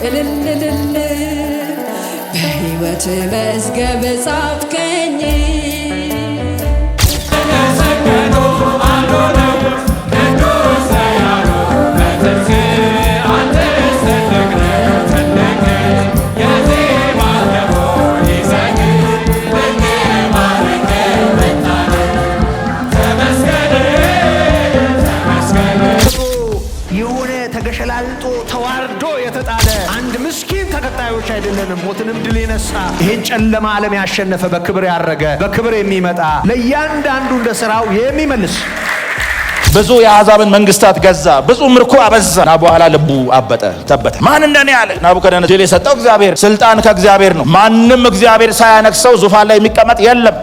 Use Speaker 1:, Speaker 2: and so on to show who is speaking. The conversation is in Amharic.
Speaker 1: እልልልል በሕይወት መዝገብ ጻፍከኝ
Speaker 2: ተገሸላልጦ ተዋርዶ የተጣለ አንድ ምስኪን ተከታዮች አይደለንም። ሞትንም ድል የነሳ ይህን ጨለማ ዓለም ያሸነፈ በክብር ያረገ በክብር የሚመጣ ለእያንዳንዱ እንደ ሥራው የሚመልስ
Speaker 3: ብዙ የአሕዛብን መንግስታት ገዛ፣ ብዙ ምርኮ አበዛ እና በኋላ ልቡ አበጠ ተበተ። ማን እንደኔ ያለ ናቡከደነፆር የሰጠው እግዚአብሔር፣ ስልጣን ከእግዚአብሔር ነው። ማንም እግዚአብሔር ሳያነግሰው ዙፋን ላይ የሚቀመጥ የለም።